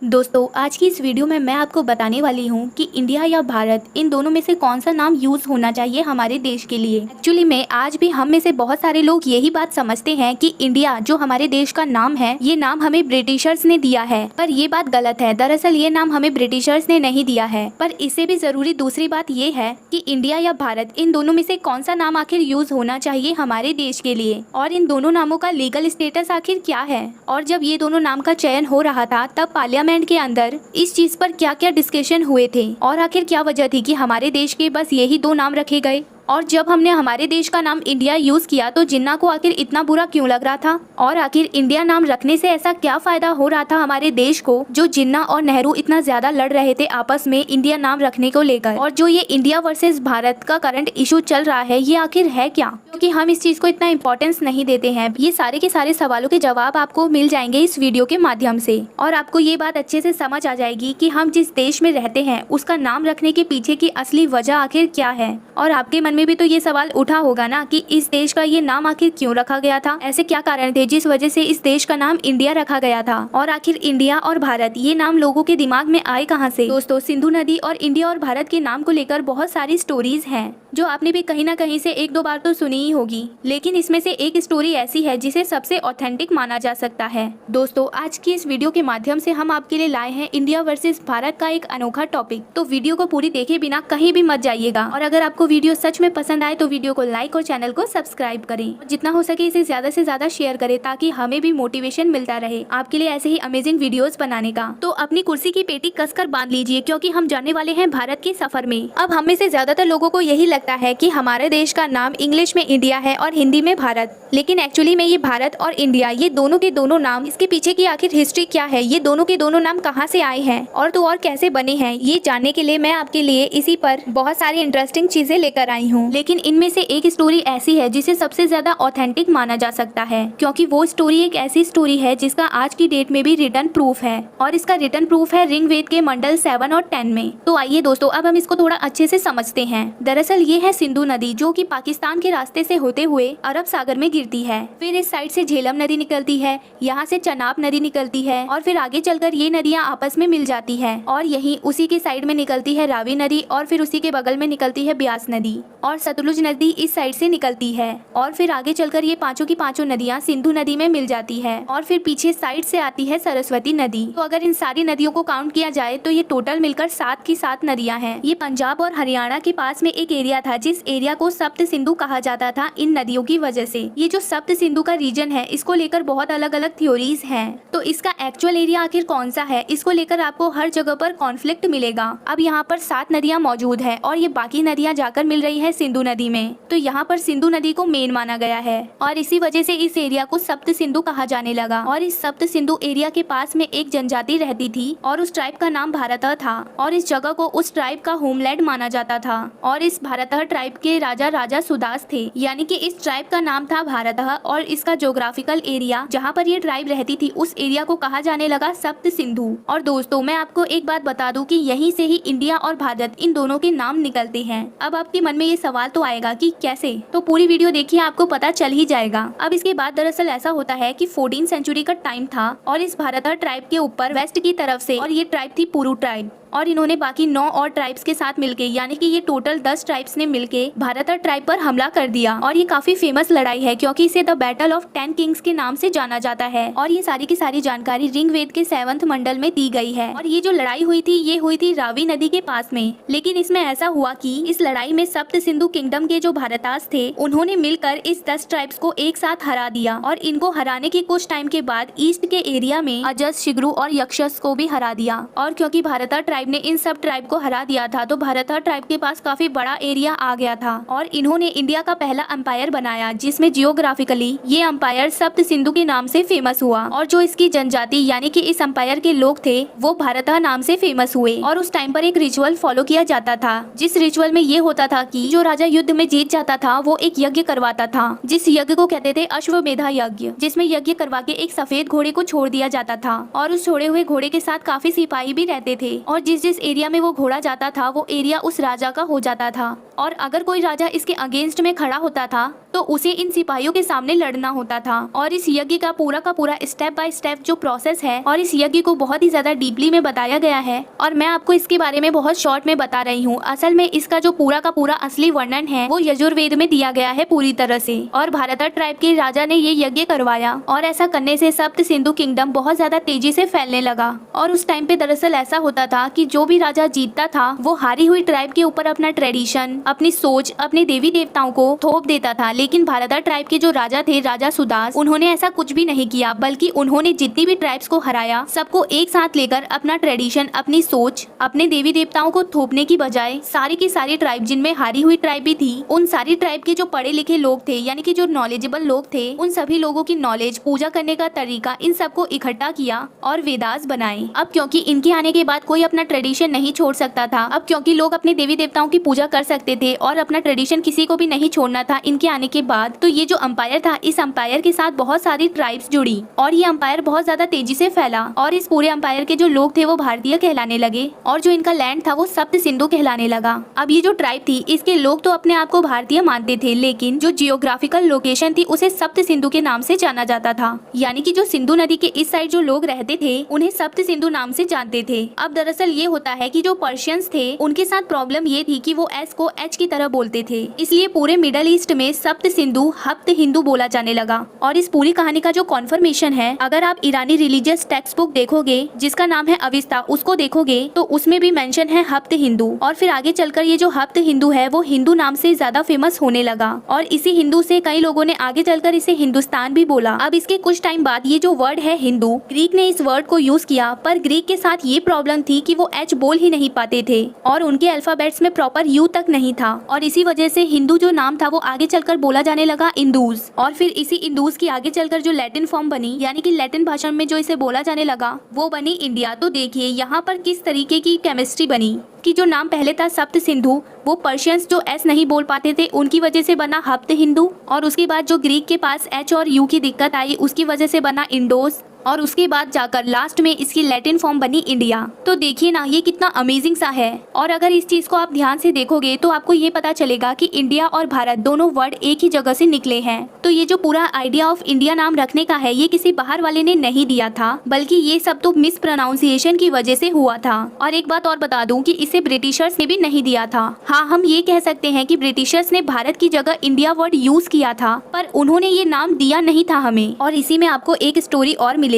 दोस्तों आज की इस वीडियो में मैं आपको बताने वाली हूँ कि इंडिया या भारत इन दोनों में से कौन सा नाम यूज होना चाहिए हमारे देश के लिए। एक्चुअली में आज भी हम में से बहुत सारे लोग यही बात समझते हैं कि इंडिया जो हमारे देश का नाम है ये नाम हमें ब्रिटिशर्स ने दिया है, पर ये बात गलत है। दरअसल ये नाम हमें ब्रिटिशर्स ने नहीं दिया है। पर इससे भी जरूरी दूसरी बात ये है कि इंडिया या भारत इन दोनों में से कौन सा नाम आखिर यूज होना चाहिए हमारे देश के लिए, और इन दोनों नामों का लीगल स्टेटस आखिर क्या है। और जब ये दोनों नाम का चयन हो रहा था तब पार्लियामेंट के अंदर इस चीज पर क्या क्या डिस्कशन हुए थे और आखिर क्या वजह थी कि हमारे देश के बस यही दो नाम रखे गए। और जब हमने हमारे देश का नाम इंडिया यूज किया तो जिन्ना को आखिर इतना बुरा क्यों लग रहा था, और आखिर इंडिया नाम रखने से ऐसा क्या फायदा हो रहा था हमारे देश को, जो जिन्ना और नेहरू इतना ज्यादा लड़ रहे थे आपस में इंडिया नाम रखने को लेकर। और जो ये इंडिया वर्सेस भारत का करंट इशू चल रहा है ये आखिर है क्या, क्योंकि हम इस चीज को इतना इम्पोर्टेंस नहीं देते हैं। ये सारे के सारे सवालों के जवाब आपको मिल जाएंगे इस वीडियो के माध्यम से, और आपको ये बात अच्छे से समझ आ जाएगी कि हम जिस देश में रहते हैं उसका नाम रखने के पीछे की असली वजह आखिर क्या है। और आपके मन में भी तो ये सवाल उठा होगा ना कि इस देश का ये नाम आखिर क्यों रखा गया था, ऐसे क्या कारण थे जिस वजह से इस देश का नाम इंडिया रखा गया था, और आखिर इंडिया और भारत ये नाम लोगों के दिमाग में आए कहां से। दोस्तों सिंधु नदी और इंडिया और भारत के नाम को लेकर बहुत सारी स्टोरीज हैं जो आपने भी कहीं ना कहीं से एक दो बार तो सुनी ही होगी, लेकिन इसमें से एक स्टोरी ऐसी है जिसे सबसे ऑथेंटिक माना जा सकता है। दोस्तों आज की इस वीडियो के माध्यम से हम आपके लिए लाए हैं इंडिया वर्सेस भारत का एक अनोखा टॉपिक, तो वीडियो को पूरी देखे बिना कहीं भी मत जाइएगा। और अगर आपको वीडियो सच में पसंद आए तो वीडियो को लाइक और चैनल को सब्सक्राइब करें, जितना हो सके इसे ज्यादा से ज्यादा शेयर करें ताकि हमें भी मोटिवेशन मिलता रहे आपके लिए ऐसे ही अमेजिंग वीडियोस बनाने का। तो अपनी कुर्सी की पेटी कसकर बांध लीजिए क्योंकि हम जाने वाले हैं भारत के सफर में। अब हम में से ज्यादातर लोगों को यही लगता है कि हमारे देश का नाम इंग्लिश में इंडिया है और हिंदी में भारत, लेकिन एक्चुअली में ये भारत और इंडिया ये दोनों के दोनों नाम, इसके पीछे की आखिर हिस्ट्री क्या है, ये दोनों के दोनों नाम कहाँ से आए हैं और तो और कैसे बने हैं, ये जानने के लिए मैं आपके लिए इसी पर बहुत सारी इंटरेस्टिंग चीजें लेकर आई हूँ। लेकिन इनमें से एक स्टोरी ऐसी है जिसे सबसे ज्यादा ऑथेंटिक माना जा सकता है, क्योंकि वो स्टोरी एक ऐसी स्टोरी है जिसका आज की डेट में भी रिटर्न प्रूफ है, और इसका रिटर्न प्रूफ है ऋग्वेद के मंडल 7 और 10 में। तो आइए दोस्तों अब हम इसको थोड़ा अच्छे से समझते हैं। दरअसल ये है सिंधु नदी जो कि पाकिस्तान के रास्ते से होते हुए अरब सागर में गिरती है। फिर इस साइड से झेलम नदी निकलती है, यहाँ से चनाब नदी निकलती है, और फिर आगे चलकर ये नदियाँ आपस में मिल जाती है, और यही उसी के साइड में निकलती है रावी नदी, और फिर उसी के बगल में निकलती है ब्यास नदी, और सतलुज नदी इस साइड से निकलती है, और फिर आगे चलकर ये पांचों की पांचों नदियाँ सिंधु नदी में मिल जाती है, और फिर पीछे साइड से आती है सरस्वती नदी। तो अगर इन सारी नदियों को काउंट किया जाए तो ये टोटल मिलकर 7 की 7 नदियाँ हैं। ये पंजाब और हरियाणा के पास में एक एरिया था जिस एरिया को सप्त सिंधु कहा जाता था इन नदियों की वजह से। ये जो सप्त सिंधु का रीजन है इसको लेकर बहुत अलग अलग थ्योरीज हैं। तो इसका एक्चुअल एरिया आखिर कौन सा है, इसको लेकर आपको हर जगह पर कॉन्फ्लिक्ट मिलेगा। अब यहाँ पर 7 नदियाँ मौजूद है और ये बाकी नदियाँ जाकर मिल रही है सिंधु नदी में, तो यहाँ पर सिंधु नदी को मेन माना गया है, और इसी वजह से इस एरिया को सप्त सिंधु कहा जाने लगा। और इस सप्त सिंधु एरिया के पास में एक जनजाति रहती थी और उस ट्राइब का नाम भारतः था, और इस जगह को उस ट्राइब का होमलैंड माना जाता था। और इस भारतः ट्राइब के राजा राजा सुदास थे, यानी कि इस ट्राइब का नाम था भारतः, और इसका ज्योग्राफिकल एरिया जहाँ पर ये ट्राइब रहती थी उस एरिया को कहा जाने लगा सप्त सिंधु। और दोस्तों मैं आपको एक बात बता दूं कि यहीं से ही इंडिया और भारत इन दोनों के नाम निकलते हैं। अब आपके मन में ये सवाल तो आएगा कि कैसे, तो पूरी वीडियो देखिए आपको पता चल ही जाएगा। अब इसके बाद दरअसल ऐसा होता है कि 14th सेंचुरी का टाइम था, और इस भारतः ट्राइब के ऊपर वेस्ट की तरफ से, और ये ट्राइब थी पुरु ट्राइब, और इन्होंने बाकी 9 और ट्राइब्स के साथ मिलके, यानी कि ये टोटल 10 ट्राइब्स ने मिलके भारतः ट्राइब पर हमला कर दिया। और ये काफी फेमस लड़ाई है क्योंकि इसे द बैटल ऑफ 10 किंग्स के नाम से जाना जाता है, और ये सारी की सारी जानकारी ऋग्वेद के 7th मंडल में दी गई है। और ये जो लड़ाई हुई थी ये हुई थी रावी नदी के पास में, लेकिन इसमें ऐसा हुआ कि इस लड़ाई में सप्त सिंधु किंगडम के जो भारतास थे उन्होंने मिलकर इस 10 ट्राइब्स को एक साथ हरा दिया, और इनको हराने के कुछ टाइम के बाद ईस्ट के एरिया में अजस, शिग्रू और यक्षस को भी हरा दिया। और क्योंकि भारतः ट्राइब ने इन सब ट्राइब को हरा दिया था तो भारतः ट्राइब के पास काफी बड़ा एरिया आ गया था, और इन्होंने इंडिया का पहला एम्पायर बनाया जिसमें जियोग्राफिकली ये एम्पायर सप्त सिंधु के नाम से फेमस हुआ। और जो इसकी जनजाति यानी कि इस एम्पायर के लोग थे वो भारतः नाम से फेमस हुए। और उस टाइम पर एक रिचुअल फॉलो किया जाता था, जिस रिचुअल में ये होता था कि जो राजा युद्ध में जीत जाता था वो एक यज्ञ करवाता था, जिस यज्ञ को कहते थे अश्वमेधा यज्ञ, जिसमें यज्ञ करवा के एक सफेद घोड़े को छोड़ दिया जाता था, और उस छोड़े हुए घोड़े के साथ काफी सिपाही भी रहते थे, और जिस जिस एरिया में वो घोड़ा जाता था वो एरिया उस राजा का हो जाता था। और अगर कोई राजा इसके अगेंस्ट में खड़ा होता था तो उसे इन सिपाहियों के सामने लड़ना होता था। और इस यज्ञ का पूरा स्टेप बाय स्टेप जो प्रोसेस है और इस यज्ञ को बहुत ही ज्यादा डीपली में बताया गया है और मैं आपको इसके बारे में बहुत शॉर्ट में बता रही हूँ। असल में इसका जो पूरा का पूरा असली वर्णन है वो यजुर्वेद में दिया गया है पूरी तरह से। और भारतर ट्राइब के राजा ने ये यज्ञ करवाया और ऐसा करने से सप्त सिंधु किंगडम बहुत ज्यादा तेजी से फैलने लगा। और उस टाइम पे दरअसल ऐसा होता था कि जो भी राजा जीतता था वो हारी हुई ट्राइब के ऊपर अपना ट्रेडिशन, अपनी सोच, अपने देवी देवताओं को थोप देता था। लेकिन भारतर ट्राइब के जो राजा थे, राजा सुदास, उन्होंने ऐसा कुछ भी नहीं किया, बल्कि उन्होंने जितनी भी ट्राइब्स को हराया सबको एक साथ लेकर अपना ट्रेडिशन, अपनी सोच, अपने देवी देवताओं को थोपने की बजाय सारी की सारी ट्राइब, जिनमें हारी हुई ट्राइब भी थी, उन सारी ट्राइब के जो पढ़े लिखे लोग थे यानी कि जो नॉलेजेबल लोग थे, उन सभी लोगों की नॉलेज, पूजा करने का तरीका, इन सबको इकट्ठा किया और वेदास बनाए। अब क्योंकि इनके आने के बाद कोई अपना ट्रेडिशन नहीं छोड़ सकता था, अब क्योंकि लोग अपने देवी देवताओं की पूजा कर सकते थे और अपना ट्रेडिशन किसी को भी नहीं छोड़ना था इनके आने के बाद, तो ये जो अंपायर था, इस अंपायर के साथ बहुत सारी ट्राइब्स जुड़ी और ये अंपायर बहुत ज्यादा तेजी से फैला और इस पूरे अंपायर के जो लोग थे वो भारतीय कहलाने लगे और जो इनका लैंड था वो सप्त सिंधु कहलाने लगा। अब ये जो ट्राइब थी इसके लोग तो अपने आप को भारतीय मानते थे, लेकिन जो जियोग्राफिकल लोकेशन थी उसे सप्त सिंधु के नाम से जाना जाता था, यानी कि जो सिंधु नदी के इस साइड जो लोग रहते थे उन्हें सप्त सिंधु नाम से जानते थे। अब दरअसल ये होता है कि जो पर्शियंस थे उनके साथ प्रॉब्लम ये थी कि वो एस को एच की तरह बोलते थे, इसलिए पूरे मिडल ईस्ट में सप्त सिंधु हप्त हिंदू बोला जाने लगा। और इस पूरी कहानी का जो कॉन्फर्मेशन है, अगर आप ईरानी रिलीजियस टेक्स्ट बुक देखोगे जिसका नाम है अविस्ता, उसको देखोगे तो उसमें भी मेंशन है हप्त हिंदू। और फिर आगे चलकर ये जो हप्त हिंदू है वो हिंदू नाम से ज्यादा फेमस होने लगा और इसी हिंदू से कई लोगों ने आगे चलकर इसे हिंदुस्तान भी बोला। अब इसके कुछ टाइम बाद ये जो वर्ड है हिंदू, ग्रीक ने इस वर्ड को यूज किया, पर ग्रीक के साथ ये प्रॉब्लम थी कि वो एच बोल ही नहीं पाते थे और उनके अल्फाबेट्स में प्रॉपर यू तक नहीं था और इसी वजह से हिंदू जो नाम था वो आगे चलकर बोला जाने लगा इंदूज। और फिर इसी इंदूज की आगे चलकर जो लैटिन फॉर्म बनी, यानी कि लैटिन भाषा में जो इसे बोला जाने लगा, वो बनी इंडिया। तो देखिए यहाँ पर किस तरीके की केमिस्ट्री बनी कि जो नाम पहले था सप्त सिंधु, वो पर्शियंस जो एस नहीं बोल पाते थे उनकी वजह से बना हप्त हिंदू, और उसके बाद जो ग्रीक के पास एच और यू की दिक्कत आई उसकी वजह से बना इंडोस, और उसके बाद जाकर लास्ट में इसकी लैटिन फॉर्म बनी इंडिया। तो देखिए ना, ये कितना अमेजिंग सा है। और अगर इस चीज को आप ध्यान से देखोगे तो आपको ये पता चलेगा कि इंडिया और भारत दोनों वर्ड एक ही जगह से निकले हैं। तो ये जो पूरा आइडिया ऑफ इंडिया नाम रखने का है, ये किसी बाहर वाले ने नहीं दिया था, बल्कि ये सब तो मिस प्रोनाउंसिएशन की वजह से हुआ था। और एक बात और बता दूं कि इसे ब्रिटिशर्स ने भी नहीं दिया था। हाँ, हम ये कह सकते हैं कि ब्रिटिशर्स ने भारत की जगह इंडिया वर्ड यूज किया था, पर उन्होंने ये नाम दिया नहीं था हमें। और इसी में आपको एक स्टोरी और मिलेगी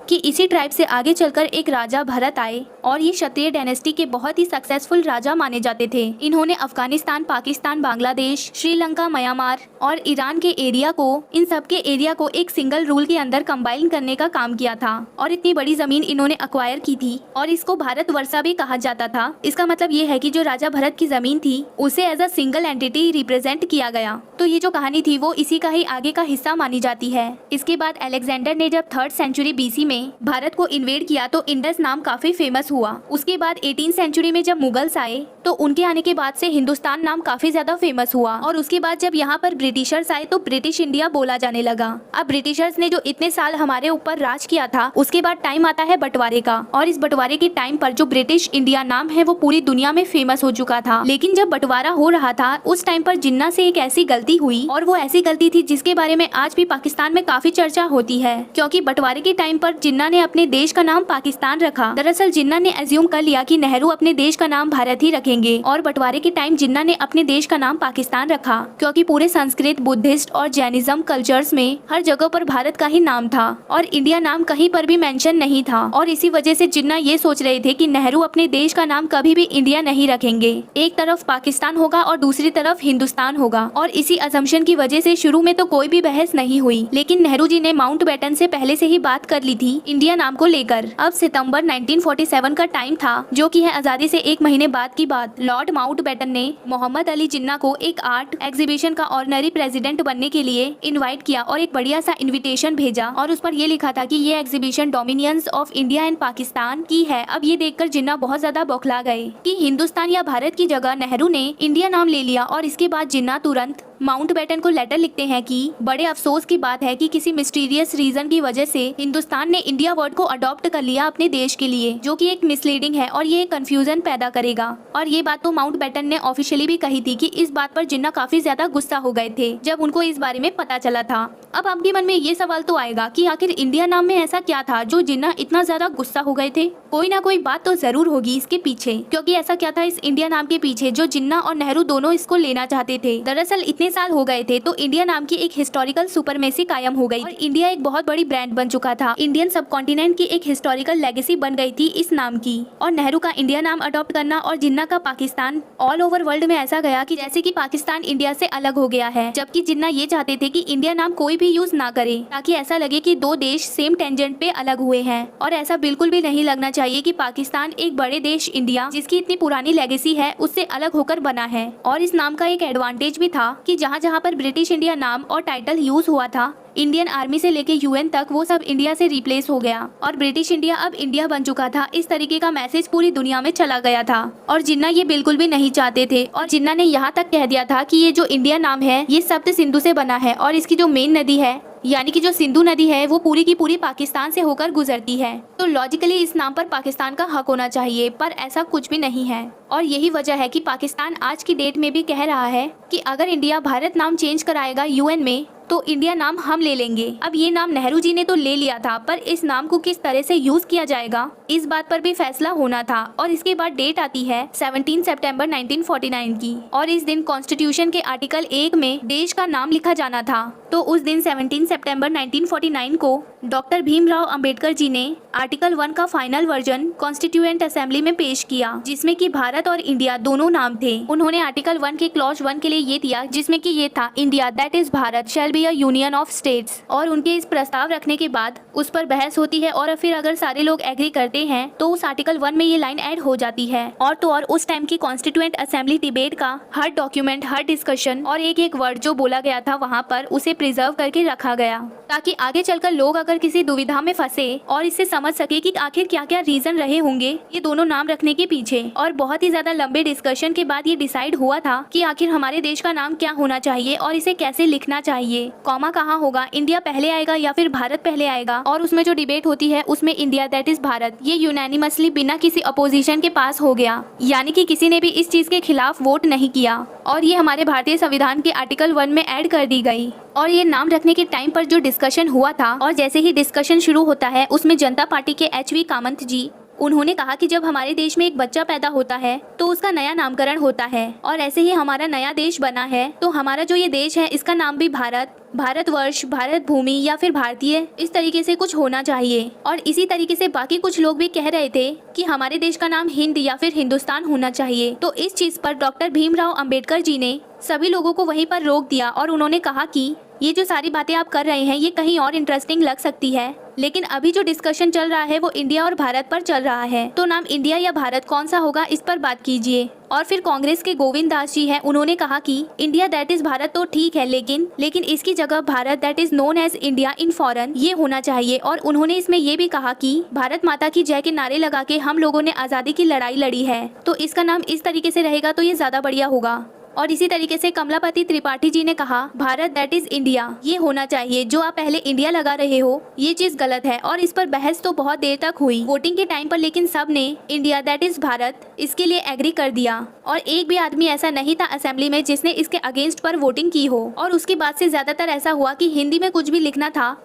कि इसी ट्राइब से आगे चलकर एक राजा भरत आए और ये क्षत्रिय डायनेस्टी के बहुत ही सक्सेसफुल राजा माने जाते थे। इन्होंने अफगानिस्तान, पाकिस्तान, बांग्लादेश, श्रीलंका, म्यांमार और ईरान के एरिया को, इन सब के एरिया को एक सिंगल रूल के अंदर कंबाइन करने का काम किया था और इतनी बड़ी जमीन इन्होंने अक्वायर की थी और इसको भारत वर्षा भी कहा जाता था। इसका मतलब ये है कि जो राजा भरत की जमीन थी उसे as a single entity represent किया गया। तो ये जो कहानी थी वो इसी का ही आगे का हिस्सा मानी जाती है। इसके बाद अलेक्जेंडर ने जब 3rd सेंचुरी बीसी में भारत को इन्वेड किया तो इंडस नाम काफी फेमस हुआ। उसके बाद 18th सेंचुरी में जब मुगल्स आए तो उनके आने के बाद से हिंदुस्तान नाम काफी ज्यादा फेमस हुआ और उसके बाद जब यहाँ पर ब्रिटिशर्स आए तो ब्रिटिश इंडिया बोला जाने लगा। अब ब्रिटिशर्स ने जो इतने साल हमारे ऊपर राज किया था, उसके बाद टाइम आता है बंटवारे का, और इस बंटवारे के टाइम पर जो ब्रिटिश इंडिया नाम है वो पूरी दुनिया में फेमस हो चुका था। लेकिन जब बंटवारा हो रहा था उस टाइम पर जिन्ना से एक ऐसी गलती हुई, और वो ऐसी गलती थी जिसके बारे में आज भी पाकिस्तान में काफी चर्चा होती है, क्योंकि बंटवारे के टाइम पर जिन्ना ने अपने देश का नाम पाकिस्तान रखा। दरअसल जिन्ना ने एज्यूम कर लिया कि नेहरू अपने देश का नाम भारत ही रखेंगे, और बंटवारे के टाइम जिन्ना ने अपने देश का नाम पाकिस्तान रखा, क्योंकि पूरे संस्कृत, बुद्धिस्ट और जैनिज्म कल्चर्स में हर जगह पर भारत का ही नाम था और इंडिया नाम कहीं पर भी मेंशन नहीं था। और इसी वजह से जिन्ना ये सोच रहे थे कि नेहरू अपने देश का नाम कभी भी इंडिया नहीं रखेंगे, एक तरफ पाकिस्तान होगा और दूसरी तरफ हिंदुस्तान होगा। और इसी असम्पशन की वजह से शुरू में तो कोई भी बहस नहीं हुई, लेकिन नेहरू जी ने माउंटबेटन से पहले से ही बात कर ली थी इंडिया नाम को लेकर। अब सितंबर 1947 का टाइम था, जो कि है आजादी से 1 महीने बाद की बात। लॉर्ड माउंटबेटन ने मोहम्मद अली जिन्ना को एक आर्ट एग्जीबिशन का ऑनररी प्रेसिडेंट बनने के लिए इनवाइट किया और एक बढ़िया सा इनविटेशन भेजा, और उस पर ये लिखा था कि ये exhibition dominions of India and Pakistan की है। अब ये देखकर जिन्ना बहुत ज्यादा बौखला गए कि हिंदुस्तान या भारत की जगह नेहरू ने इंडिया नाम ले लिया, और इसके बाद जिन्ना तुरंत माउंटबेटन को लेटर लिखते हैं कि बड़े अफसोस की बात है कि किसी मिस्टीरियस रीजन की वजह से हिंदुस्तान ने इंडिया वर्ड को अडॉप्ट कर लिया अपने देश के लिए, जो कि एक मिसलीडिंग है और ये कंफ्यूजन पैदा करेगा। और ये बात तो माउंटबेटन ने ऑफिशियली भी कही थी कि इस बात पर जिन्ना काफी ज्यादा गुस्सा हो गए थे जब उनको इस बारे में पता चला था। अब आपके मन में ये सवाल तो आएगा कि आखिर इंडिया नाम में ऐसा क्या था जो जिन्ना इतना ज्यादा गुस्सा हो गए थे। कोई ना कोई बात तो जरूर होगी इसके पीछे, क्योंकि ऐसा क्या था इस इंडिया नाम के पीछे जो जिन्ना और नेहरू दोनों इसको लेना चाहते थे। दरअसल इतने साल हो गए थे तो इंडिया नाम की एक हिस्टोरिकल सुपरमेसी कायम हो गई और इंडिया एक बहुत बड़ी ब्रांड बन चुका था। इंडियन सब कॉन्टिनेंट की एक हिस्टोरिकल लेगेसी बन गई थी इस नाम की। और नेहरू का इंडिया नाम अडॉप्ट करना और जिन्ना का पाकिस्तान, ऑल ओवर वर्ल्ड में ऐसा गया कि जैसे कि पाकिस्तान इंडिया से अलग हो गया है, जबकि जिन्ना ये चाहते थे कि इंडिया नाम कोई भी यूज ना करे ताकि ऐसा लगे कि दो देश सेम टेंजेंट पे अलग हुए हैं। और ऐसा बिल्कुल भी नहीं लगना चाहिए कि पाकिस्तान एक बड़े देश इंडिया, जिसकी इतनी पुरानी लेगेसी है, उससे अलग होकर बना है। और इस नाम का एक एडवांटेज भी था कि जहाँ जहाँ पर ब्रिटिश इंडिया नाम और टाइटल यूज हुआ था, इंडियन आर्मी से लेके यूएन तक वो सब इंडिया से रिप्लेस हो गया और ब्रिटिश इंडिया अब इंडिया बन चुका था। इस तरीके का मैसेज पूरी दुनिया में चला गया था और जिन्ना ये बिल्कुल भी नहीं चाहते थे। और जिन्ना ने यहाँ तक कह दिया था कि ये जो इंडिया नाम है ये सप्त सिंधु से बना है और इसकी जो मेन नदी है, यानी कि जो सिंधु नदी है, वो पूरी की पूरी पाकिस्तान से होकर गुजरती है। तो लॉजिकली इस नाम पर पाकिस्तान का हक होना चाहिए, पर ऐसा कुछ भी नहीं है। और यही वजह है कि पाकिस्तान आज की डेट में भी कह रहा है कि अगर इंडिया भारत नाम चेंज कराएगा यूएन में तो इंडिया नाम हम ले लेंगे। अब ये नाम नेहरू जी ने तो ले लिया था, पर इस नाम को किस तरह से यूज किया जाएगा इस बात पर भी फैसला होना था। और इसके बाद डेट आती है 17 सितंबर 1949 की, और इस दिन कॉन्स्टिट्यूशन के आर्टिकल 1 में देश का नाम लिखा जाना था। तो उस दिन 17 सितंबर 1949 को डॉक्टर भीमराव अंबेडकर जी ने आर्टिकल 1 का फाइनल वर्जन कॉन्स्टिट्यूएंट असेंबली में पेश किया, जिसमें कि भारत और इंडिया दोनों नाम थे। उन्होंने आर्टिकल 1 के क्लॉज 1 के लिए ये दिया, जिसमें कि ये था India that is Bharat shall be a union of states. और उनके इस प्रस्ताव रखने के बाद उस पर बहस होती है और फिर अगर सारे लोग एग्री करते हैं तो उस आर्टिकल 1 में ये लाइन ऐड हो जाती है। और तो और उस टाइम की कॉन्स्टिट्यूएंट असेंबली डिबेट का हर डॉक्यूमेंट, हर डिस्कशन और एक एक वर्ड जो बोला गया था वहाँ पर उसे प्रिजर्व करके रखा गया, ताकि आगे चलकर लोग अगर किसी दुविधा में फंसे और इससे समझ सके कि आखिर क्या क्या रीजन रहे होंगे ये दोनों नाम रखने के पीछे। और बहुत ही ज्यादा लंबे डिस्कशन के बाद ये डिसाइड हुआ था कि आखिर हमारे देश का नाम क्या होना चाहिए और इसे कैसे लिखना चाहिए, कॉमा कहाँ होगा, इंडिया पहले आएगा या फिर भारत पहले आएगा। और उसमें जो डिबेट होती है उसमें इंडिया दैट इज भारत ये यूनानिमसली बिना किसी अपोजिशन के पास हो गया, यानी कि किसी ने भी इस चीज के खिलाफ वोट नहीं किया और ये हमारे भारतीय संविधान के आर्टिकल 1 में ऐड कर दी गई। और ये नाम रखने के टाइम पर जो डिस्कशन हुआ था और जैसे ही डिस्कशन शुरू होता है उसमें जनता पार्टी के एच.वी. कामत जी उन्होंने कहा कि जब हमारे देश में एक बच्चा पैदा होता है तो उसका नया नामकरण होता है और ऐसे ही हमारा नया देश बना है तो हमारा जो ये देश है इसका नाम भी भारत, भारतवर्ष, भारत भूमि या फिर भारतीय इस तरीके से कुछ होना चाहिए। और इसी तरीके से बाकी कुछ लोग भी कह रहे थे कि हमारे देश का नाम हिंद या फिर हिंदुस्तान होना चाहिए। तो इस चीज पर डॉक्टर भीमराव अंबेडकर जी ने सभी लोगों को वहीं पर रोक दिया और उन्होंने कहा कि ये जो सारी बातें आप कर रहे हैं ये कहीं और इंटरेस्टिंग लग सकती है, लेकिन अभी जो डिस्कशन चल रहा है वो इंडिया और भारत पर चल रहा है, तो नाम इंडिया या भारत कौन सा होगा इस पर बात कीजिए। और फिर कांग्रेस के गोविंद दास जी हैं, उन्होंने कहा कि इंडिया दैट इज भारत तो ठीक है, लेकिन इसकी जगह Bharat that is known as India in foreign ये होना चाहिए। और उन्होंने इसमें ये भी कहा कि भारत माता की जय के नारे लगा के हम लोगों ने आज़ादी की लड़ाई लड़ी है, तो इसका नाम इस तरीके से रहेगा तो ये ज़्यादा बढ़िया होगा। और इसी तरीके से कमलापति त्रिपाठी जी ने कहा भारत दैट इज इंडिया ये होना चाहिए, जो आप पहले इंडिया लगा रहे हो ये चीज गलत है। और इस पर बहस तो बहुत देर तक हुई वोटिंग के टाइम पर, लेकिन सब ने इंडिया दैट इज भारत इसके लिए एग्री कर दिया। और एक भी आदमी ऐसा नहीं था असेंबली में जिसने इसके अगेंस्ट पर वोटिंग की हो। और उसके बाद से ज्यादातर ऐसा हुआ कि हिंदी में कुछ भी लिखना था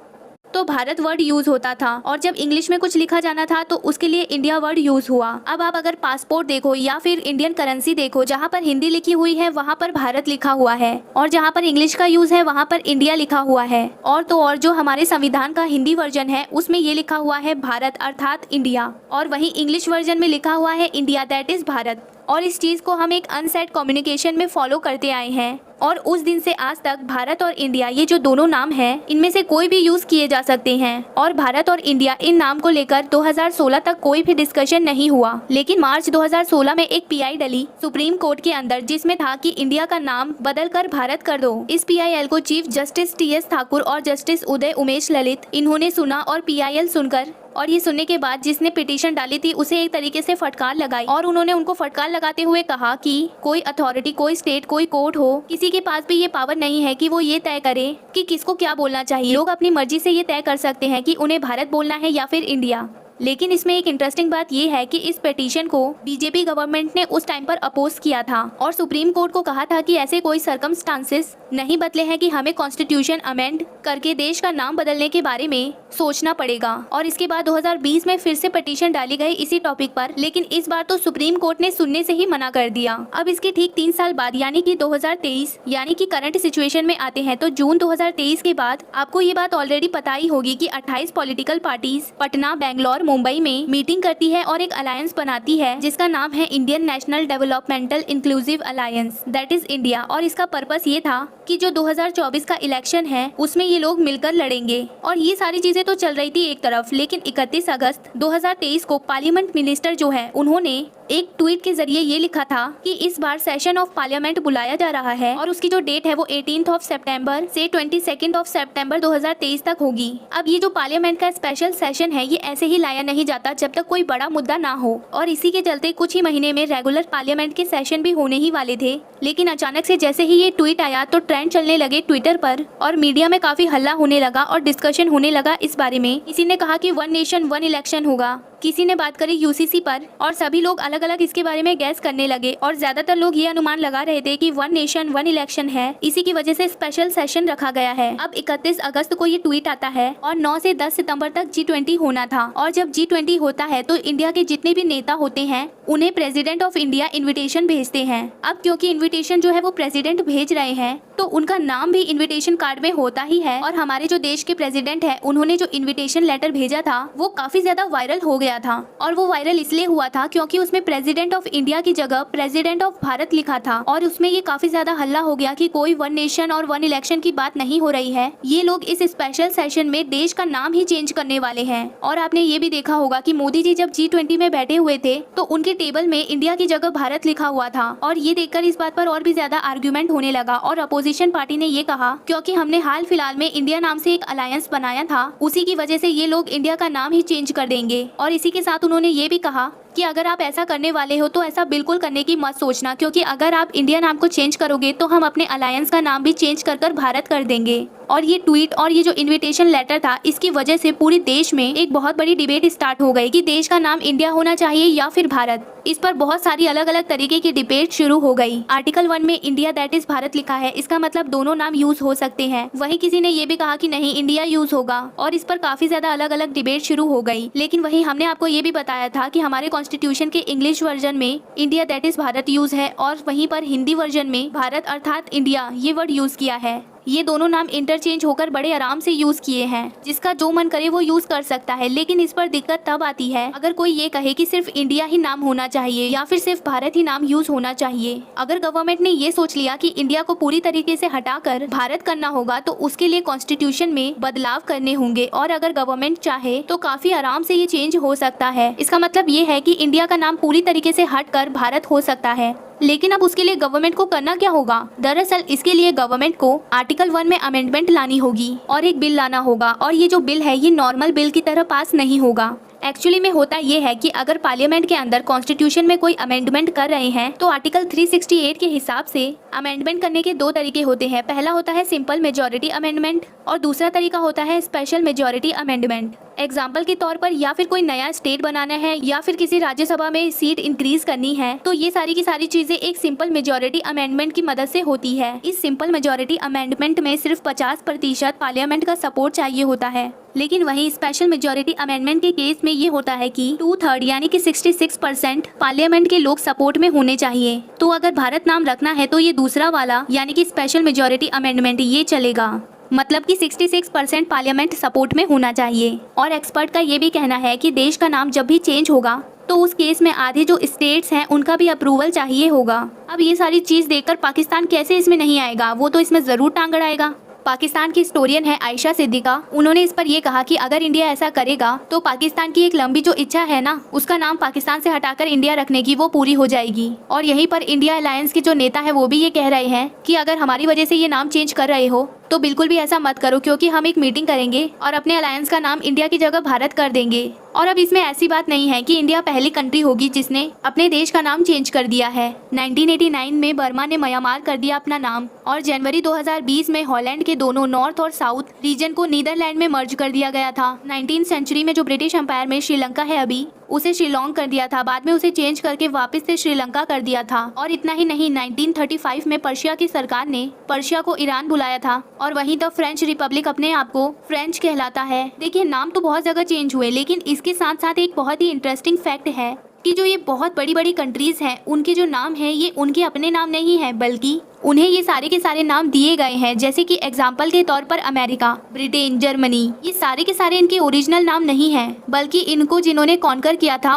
तो भारत वर्ड यूज होता था और जब इंग्लिश में कुछ लिखा जाना था तो उसके लिए इंडिया वर्ड यूज हुआ। अब आप अगर पासपोर्ट देखो या फिर इंडियन करेंसी देखो, जहाँ पर हिंदी लिखी हुई है वहाँ पर भारत लिखा हुआ है और जहाँ पर इंग्लिश का यूज है वहाँ पर इंडिया लिखा हुआ है। और तो और जो हमारे संविधान का हिंदी वर्जन है उसमें ये लिखा हुआ है भारत अर्थात इंडिया, और वहीं इंग्लिश वर्जन में लिखा हुआ है इंडिया दैट इज भारत। और इस चीज को हम एक अनसेट कम्युनिकेशन में फॉलो करते आए हैं और उस दिन से आज तक भारत और इंडिया ये जो दोनों नाम हैं इनमें से कोई भी यूज किए जा सकते हैं। और भारत और इंडिया इन नाम को लेकर 2016 तक कोई भी डिस्कशन नहीं हुआ, लेकिन मार्च 2016 में एक पीआई डली सुप्रीम कोर्ट के अंदर जिसमें था कि इंडिया का नाम बदल कर भारत कर दो। इस पीआईएल को चीफ जस्टिस टी.एस. ठाकुर और जस्टिस उदय उमेश ललित इन्होंने सुना और पीआईएल सुनकर और ये सुनने के बाद जिसने पिटीशन डाली थी उसे एक तरीके से फटकार लगाई और उन्होंने उनको फटकार लगाते हुए कहा कि कोई अथॉरिटी, कोई स्टेट, कोई कोर्ट हो, किसी के पास भी ये पावर नहीं है कि वो ये तय करे कि किसको क्या बोलना चाहिए। लोग अपनी मर्जी से ये तय कर सकते हैं कि उन्हें भारत बोलना है या फिर इंडिया। लेकिन इसमें एक इंटरेस्टिंग बात यह है कि इस पिटीशन को बीजेपी गवर्नमेंट ने उस टाइम पर अपोज किया था और सुप्रीम कोर्ट को कहा था कि ऐसे कोई सर्कमस्टांसेस नहीं बदले हैं कि हमें कॉन्स्टिट्यूशन अमेंड करके देश का नाम बदलने के बारे में सोचना पड़ेगा। और इसके बाद 2020 में फिर से पिटीशन डाली गई इसी टॉपिक पर, लेकिन इस बार तो सुप्रीम कोर्ट ने सुनने से ही मना कर दिया। अब इसके ठीक 3 साल बाद यानी कि 2023 यानी कि करंट सिचुएशन में आते हैं तो जून 2023 के बाद आपको ये बात ऑलरेडी पता ही होगी कि 28 पॉलिटिकल पार्टीज पटना, बेंगलोर, मुंबई में मीटिंग करती है और एक अलायंस बनाती है जिसका नाम है Indian national developmental inclusive alliance, that is India. और इसका पर्पस ये था कि जो 2024 का इलेक्शन है उसमें ये लोग मिलकर लड़ेंगे। और ये सारी चीजें तो चल रही थी एक तरफ, लेकिन 31 अगस्त 2023 को पार्लियामेंट मिनिस्टर जो है उन्होंने एक ट्वीट के जरिए ये लिखा था कि इस बार सेशन ऑफ पार्लियामेंट बुलाया जा रहा है और उसकी जो डेट है वो 18 सितंबर से 22 सितंबर 2023 तक होगी। अब ये जो पार्लियामेंट का स्पेशल सेशन है ये ऐसे ही लाया नहीं जाता जब तक कोई बड़ा मुद्दा ना हो, और इसी के चलते कुछ ही महीने में रेगुलर पार्लियामेंट के सेशन भी होने ही वाले थे। लेकिन अचानक से जैसे ही ये ट्वीट आया तो ट्रेंड चलने लगे ट्विटर पर और मीडिया में काफी हल्ला होने लगा और डिस्कशन होने लगा इस बारे में। किसी ने कहा कि 1 नेशन 1 इलेक्शन होगा, किसी ने बात करी यूसीसी पर, और सभी लोग अलग अलग इसके बारे में गैस करने लगे और ज्यादातर लोग ये अनुमान लगा रहे थे कि 1 नेशन 1 इलेक्शन है, इसी की वजह से स्पेशल सेशन रखा गया है। अब 31 अगस्त को ये ट्वीट आता है और 9 से 10 सितंबर तक G20 होना था, और जब G20 होता है तो इंडिया के जितने भी नेता होते हैं उन्हें प्रेसिडेंट ऑफ इंडिया इन्विटेशन भेजते हैं। अब क्योंकि इन्विटेशन जो है वो प्रेसिडेंट भेज रहे हैं तो उनका नाम भी इन्विटेशन कार्ड में होता ही है, और हमारे जो देश के प्रेसिडेंट है उन्होंने जो इन्विटेशन लेटर भेजा था वो काफी ज्यादा वायरल हो गया था। और वो वायरल इसलिए हुआ था क्योंकि उसमें प्रेसिडेंट ऑफ इंडिया की जगह प्रेसिडेंट ऑफ भारत लिखा था, और उसमें ये काफी ज्यादा हल्ला हो गया कि कोई 1 नेशन और 1 इलेक्शन की बात नहीं हो रही है, ये लोग इस स्पेशल सेशन में देश का नाम ही चेंज करने वाले हैं। और आपने ये भी देखा होगा कि मोदी जी जब G20 में बैठे हुए थे तो उनके टेबल में इंडिया की जगह भारत लिखा हुआ था, और ये देखकर इस बात पर और भी ज्यादा आर्ग्यूमेंट होने लगा। और अपोजिशन पार्टी ने ये कहा क्योंकि हमने हाल फिलहाल में इंडिया नाम से एक अलायंस बनाया था उसी की वजह से ये लोग इंडिया का नाम ही चेंज कर देंगे। और इसी के साथ उन्होंने ये भी कहा कि अगर आप ऐसा करने वाले हो तो ऐसा बिल्कुल करने की मत सोचना, क्योंकि अगर आप इंडिया नाम को चेंज करोगे तो हम अपने अलायंस का नाम भी चेंज कर भारत कर देंगे। और ये ट्वीट और ये जो इन्विटेशन लेटर था इसकी वजह से पूरे देश में एक बहुत बड़ी डिबेट स्टार्ट हो गई कि देश का नाम इंडिया होना चाहिए या फिर भारत। इस पर बहुत सारी अलग अलग तरीके की डिबेट शुरू हो गई। आर्टिकल 1 में इंडिया दैट इज भारत लिखा है, इसका मतलब दोनों नाम यूज हो सकते हैं। वहीं किसी ने ये भी कहा कि नहीं इंडिया यूज होगा, और इस पर काफी ज्यादा अलग अलग डिबेट शुरू हो गई। लेकिन वहीं हमने आपको ये भी बताया था कि हमारे कॉन्स्टिट्यूशन के इंग्लिश वर्जन में India that is Bharat use है और वहीं पर हिंदी वर्जन में भारत अर्थात इंडिया ये वर्ड यूज किया है। ये दोनों नाम इंटरचेंज होकर बड़े आराम से यूज किए हैं, जिसका जो मन करे वो यूज कर सकता है। लेकिन इस पर दिक्कत तब आती है अगर कोई ये कहे कि सिर्फ इंडिया ही नाम होना चाहिए या फिर सिर्फ भारत ही नाम यूज होना चाहिए। अगर गवर्नमेंट ने ये सोच लिया कि इंडिया को पूरी तरीके से हटाकर भारत करना होगा तो उसके लिए कॉन्स्टिट्यूशन में बदलाव करने होंगे, और अगर गवर्नमेंट चाहे तो काफी आराम से ये चेंज हो सकता है। इसका मतलब ये है कि इंडिया का नाम पूरी तरीके से हटकर भारत हो सकता है। लेकिन अब उसके लिए गवर्नमेंट को करना क्या होगा? दरअसल इसके लिए गवर्नमेंट को आर्टिकल 1 में अमेंडमेंट लानी होगी और एक बिल लाना होगा, और ये जो बिल है ये नॉर्मल बिल की तरह पास नहीं होगा। एक्चुअली में होता ये है कि अगर पार्लियामेंट के अंदर कॉन्स्टिट्यूशन में कोई अमेंडमेंट कर रहे हैं तो आर्टिकल 368 के हिसाब से अमेंडमेंट करने के 2 तरीके होते हैं। पहला होता है सिंपल मेजॉरिटी अमेंडमेंट और दूसरा तरीका होता है स्पेशल मेजॉरिटी अमेंडमेंट। एग्जाम्पल के तौर पर या फिर कोई नया स्टेट बनाना है या फिर किसी राज्यसभा में सीट इंक्रीज करनी है तो ये सारी की सारी चीजें एक सिंपल मेजॉरिटी अमेंडमेंट की मदद से होती है। इस सिंपल मेजॉरिटी अमेंडमेंट में सिर्फ 50% पार्लियामेंट का सपोर्ट चाहिए होता है। लेकिन वहीं स्पेशल मेजॉरिटी अमेंडमेंट के केस में ये होता है कि 2/3 यानी कि 66% पार्लियामेंट के लोग सपोर्ट में होने चाहिए। तो अगर भारत नाम रखना है तो ये दूसरा वाला यानी कि स्पेशल मेजॉरिटी अमेंडमेंट ये चलेगा, मतलब कि 66% पार्लियामेंट सपोर्ट में होना चाहिए। और एक्सपर्ट का ये भी कहना है कि देश का नाम जब भी चेंज होगा तो उस केस में आधे जो स्टेट्स हैं उनका भी अप्रूवल चाहिए होगा। अब ये सारी चीज देखकर पाकिस्तान कैसे इसमें नहीं आएगा, वो तो इसमें जरूर टांग अड़ाएगा। पाकिस्तान की हिस्टोरियन है आयशा सिद्दीका, उन्होंने इस पर यह कहा कि अगर इंडिया ऐसा करेगा तो पाकिस्तान की एक लंबी जो इच्छा है ना उसका नाम पाकिस्तान से हटाकर इंडिया रखने की वो पूरी हो जाएगी। और यहीं पर इंडिया अलायंस के जो नेता है वो भी ये कह रहे हैं कि अगर हमारी वजह से ये नाम चेंज कर रहे हो तो बिल्कुल भी ऐसा मत करो, क्योंकि हम एक मीटिंग करेंगे और अपने अलायंस का नाम इंडिया की जगह भारत कर देंगे। और अब इसमें ऐसी बात नहीं है कि इंडिया पहली कंट्री होगी जिसने अपने देश का नाम चेंज कर दिया है। 1989 में बर्मा ने म्यांमार कर दिया अपना नाम और जनवरी 2020 में हॉलैंड के दोनों नॉर्थ और साउथ रीजन को नीदरलैंड में मर्ज कर दिया गया था। 19th सेंचुरी में जो ब्रिटिश एम्पायर में श्रीलंका है अभी, उसे शिलोंग कर दिया था, बाद में उसे चेंज करके वापस से श्रीलंका कर दिया था। और इतना ही नहीं, 1935 में पर्शिया की सरकार ने पर्शिया को ईरान बुलाया था और वहीं द फ्रेंच रिपब्लिक अपने आप को फ्रेंच कहलाता है। देखिए, नाम तो बहुत जगह चेंज हुए, लेकिन इसके साथ साथ एक बहुत ही इंटरेस्टिंग फैक्ट है कि जो ये बहुत बड़ी बड़ी कंट्रीज हैं, उनके जो नाम हैं ये उनके अपने नाम नहीं है, बल्कि उन्हें ये सारे के सारे नाम दिए गए हैं। जैसे कि एग्जाम्पल के तौर पर अमेरिका, ब्रिटेन, जर्मनी, ये सारे के सारे इनके ओरिजिनल नाम नहीं हैं, बल्कि इनको जिन्होंने कॉन्कर किया था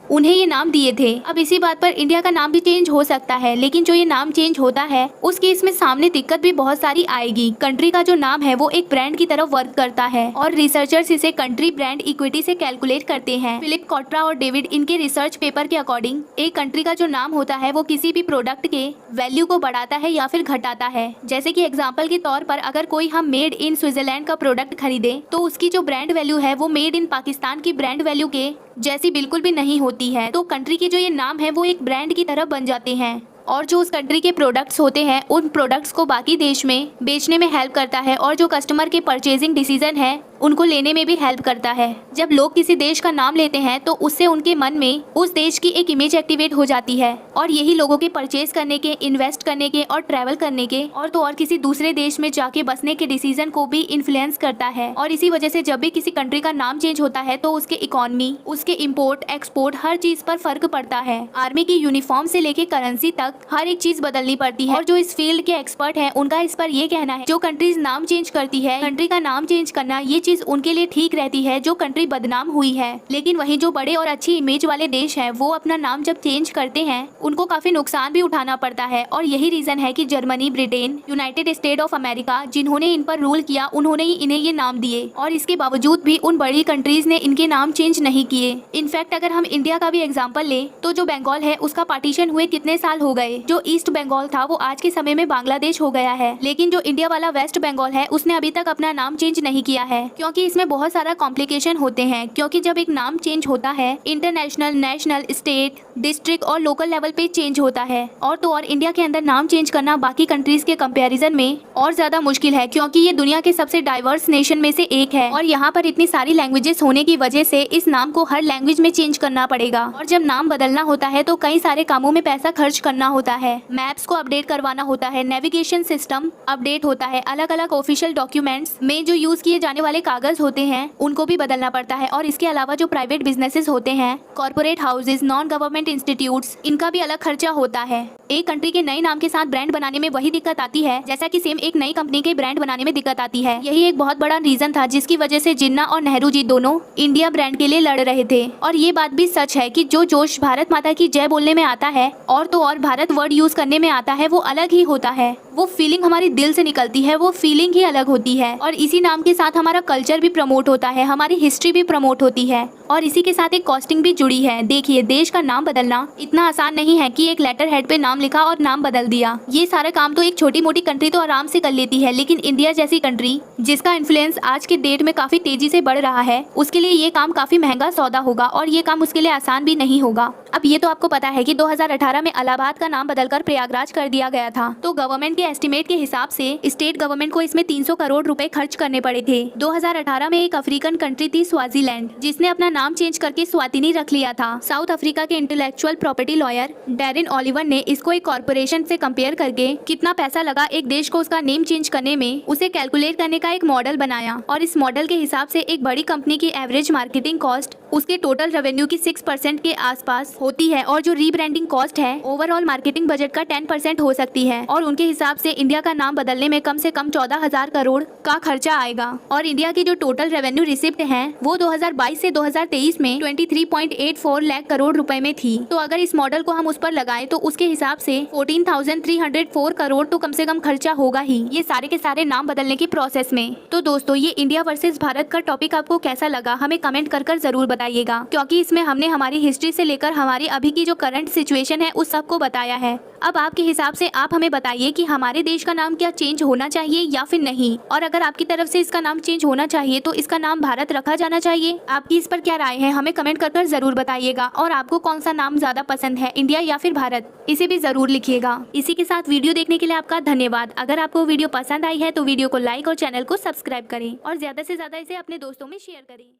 उन्हें ये नाम दिए थे। अब इसी बात पर इंडिया का नाम भी चेंज हो सकता है, लेकिन जो ये नाम चेंज होता है उस केस में सामने दिक्कत भी बहुत सारी आएगी। कंट्री का जो नाम है वो एक ब्रांड की तरफ वर्क करता है और रिसर्चर्स इसे कंट्री ब्रांड इक्विटी से कैलकुलेट करते हैं। फिलिप कॉट्रा और डेविड इनके रिसर्च पेपर के अकॉर्डिंग एक कंट्री का जो नाम होता है वो किसी भी प्रोडक्ट के वैल्यू को बढ़ाता है या फिर घटाता है। जैसे कि एग्जांपल के तौर पर अगर कोई हम मेड इन स्विट्जरलैंड का प्रोडक्ट खरीदे तो उसकी जो ब्रांड वैल्यू है वो मेड इन पाकिस्तान की ब्रांड वैल्यू के जैसी बिल्कुल भी नहीं होती है। तो कंट्री के जो ये नाम है वो एक ब्रांड की तरह बन जाते हैं और जो उस कंट्री के प्रोडक्ट्स होते हैं उन प्रोडक्ट्स को बाकी देश में बेचने में हेल्प करता है और जो कस्टमर के परचेजिंग डिसीजन है उनको लेने में भी हेल्प करता है। जब लोग किसी देश का नाम लेते हैं तो उससे उनके मन में उस देश की एक इमेज एक्टिवेट हो जाती है और यही लोगों के परचेज करने के, इन्वेस्ट करने के और ट्रैवल करने के और तो और किसी दूसरे देश में जाके बसने के डिसीजन को भी इन्फ्लुएंस करता है। और इसी वजह से जब भी किसी कंट्री का नाम चेंज होता है तो उसके इकोनॉमी, उसके इम्पोर्ट एक्सपोर्ट हर चीज पर फर्क पड़ता है। आर्मी की यूनिफॉर्म से लेके करेंसी तक हर एक चीज बदलनी पड़ती है। और जो इस फील्ड के एक्सपर्ट हैं उनका इस पर ये कहना है जो कंट्रीज नाम चेंज करती है, कंट्री का नाम चेंज करना ये चीज उनके लिए ठीक रहती है जो कंट्री बदनाम हुई है। लेकिन वहीं जो बड़े और अच्छी इमेज वाले देश हैं वो अपना नाम जब चेंज करते हैं उनको काफी नुकसान भी उठाना पड़ता है। और यही रीजन है कि Germany, Britain, United state of America जिन्होंने इन पर रूल किया उन्होंने ही इन्हें ये नाम दिए और इसके बावजूद भी उन बड़ी कंट्रीज ने इनके नाम चेंज नहीं किए। इनफैक्ट अगर हम इंडिया का भी एग्जाम्पल ले तो जो बंगाल है उसका पार्टीशन हुए कितने साल हो गए। जो ईस्ट बंगाल था वो आज के समय में बांग्लादेश हो गया है, लेकिन जो इंडिया वाला वेस्ट बंगाल है उसने अभी तक अपना नाम चेंज नहीं किया है क्योंकि इसमें बहुत सारा कॉम्प्लिकेशन होते हैं। क्योंकि जब एक नाम चेंज होता है इंटरनेशनल, नेशनल, स्टेट, डिस्ट्रिक्ट और लोकल लेवल पे चेंज होता है और तो और इंडिया के अंदर नाम चेंज करना बाकी कंट्रीज के कंपैरिजन में और ज्यादा मुश्किल है क्योंकि ये दुनिया के सबसे डाइवर्स नेशन में से एक है और यहाँ पर इतनी सारी लैंग्वेजेस होने की वजह से इस नाम को हर लैंग्वेज में चेंज करना पड़ेगा। और जब नाम बदलना होता है तो कई सारे कामों में पैसा खर्च करना होता है, मैप्स को अपडेट करवाना होता है, नेविगेशन सिस्टम अपडेट होता है, अलग अलग ऑफिशियल डॉक्यूमेंट्स में जो यूज किए जाने वाले कागज होते हैं उनको भी बदलना पड़ता है। और इसके अलावा जो प्राइवेट बिजनेसेस होते हैं, corporate houses, non government institutes, इनका भी अलग खर्चा होता है। एक कंट्री के नए नाम के साथ ब्रांड बनाने में वही दिक्कत आती है जैसा कि सेम एक नई कंपनी के ब्रांड बनाने में दिक्कत आती है। यही एक बहुत बड़ा रीजन था जिसकी वजह से जिन्ना और नेहरू जी दोनों इंडिया ब्रांड के लिए लड़ रहे थे। और ये बात भी सच है कि जो जोश भारत माता की जय बोलने में आता है और तो और भारत वर्ड यूज करने में आता है वो अलग ही होता है। वो फीलिंग हमारी दिल से निकलती है, वो फीलिंग ही अलग होती है। और इसी नाम के साथ हमारा कल्चर भी प्रमोट होता है, हमारी हिस्ट्री भी प्रमोट होती है और इसी के साथ एक कॉस्टिंग भी जुड़ी है। देखिए, देश का नाम बदलना इतना आसान नहीं है कि एक लेटर हेड पे नाम लिखा और नाम बदल दिया। ये सारा काम तो एक छोटी मोटी कंट्री तो आराम से कर लेती है, लेकिन इंडिया जैसी कंट्री जिसका इन्फ्लुएंस आज के डेट में काफी तेजी से बढ़ रहा है उसके लिए ये काम काफी महंगा सौदा होगा और ये काम उसके लिए आसान भी नहीं होगा। अब ये तो आपको पता है कि 2018 में इलाहाबाद का नाम बदलकर प्रयागराज कर दिया गया था। तो गवर्नमेंट के एस्टिमेट के हिसाब से स्टेट गवर्नमेंट को इसमें 300 करोड़ रुपए खर्च करने पड़े थे। 2018 में एक अफ्रीकन कंट्री थी स्वाजीलैंड जिसने अपना नाम चेंज करके स्वातिनी रख लिया था। साउथ अफ्रीका के intellectual property lawyer Darren Oliver ने इसको एक कॉर्पोरेशन से कंपेयर करके कितना पैसा लगा एक देश को उसका नेम चेंज करने में उसे कैलकुलेट करने का एक मॉडल बनाया और इस मॉडल के हिसाब से एक बड़ी कंपनी की एवरेज मार्केटिंग कॉस्ट उसके टोटल रेवेन्यू की 6% के आसपास होती है और जो रीब्रांडिंग कॉस्ट है ओवरऑल मार्केटिंग बजट का 10% हो सकती है। और उनके हिसाब से इंडिया का नाम बदलने में कम से कम 14,000 करोड़ का खर्चा आएगा। और इंडिया की जो टोटल रेवेन्यू रिसिप्ट है वो 2022 से 2023 में 23.84 लाख करोड़ रुपए में थी। तो अगर इस मॉडल को हम उस पर लगाएं तो उसके हिसाब से 14,304 करोड़ तो कम से कम खर्चा होगा ही ये सारे के सारे नाम बदलने की प्रोसेस में। तो दोस्तों, ये इंडिया वर्सेस भारत का टॉपिक आपको कैसा लगा हमें कमेंट कर जरूर बताइएगा, क्योंकि इसमें हमने हमारी हिस्ट्री से लेकर हमारी अभी की जो करंट सिचुएशन है उस सब को बताया है। अब आपके हिसाब से आप हमें बताइए कि हमारे देश का नाम क्या चेंज होना चाहिए या फिर नहीं, और अगर आपकी तरफ से इसका नाम चेंज होना चाहिए तो इसका नाम भारत रखा जाना चाहिए। आपकी इस पर क्या राय है हमें कमेंट कर जरूर बताइएगा। और आपको कौन सा नाम ज्यादा पसंद है, इंडिया या फिर भारत, इसे भी जरूर लिखिएगा। इसी के साथ वीडियो देखने के लिए आपका धन्यवाद। अगर आपको वीडियो पसंद आई है तो वीडियो को लाइक और चैनल को सब्सक्राइब करें और ज्यादा से ज्यादा इसे अपने दोस्तों में शेयर करें।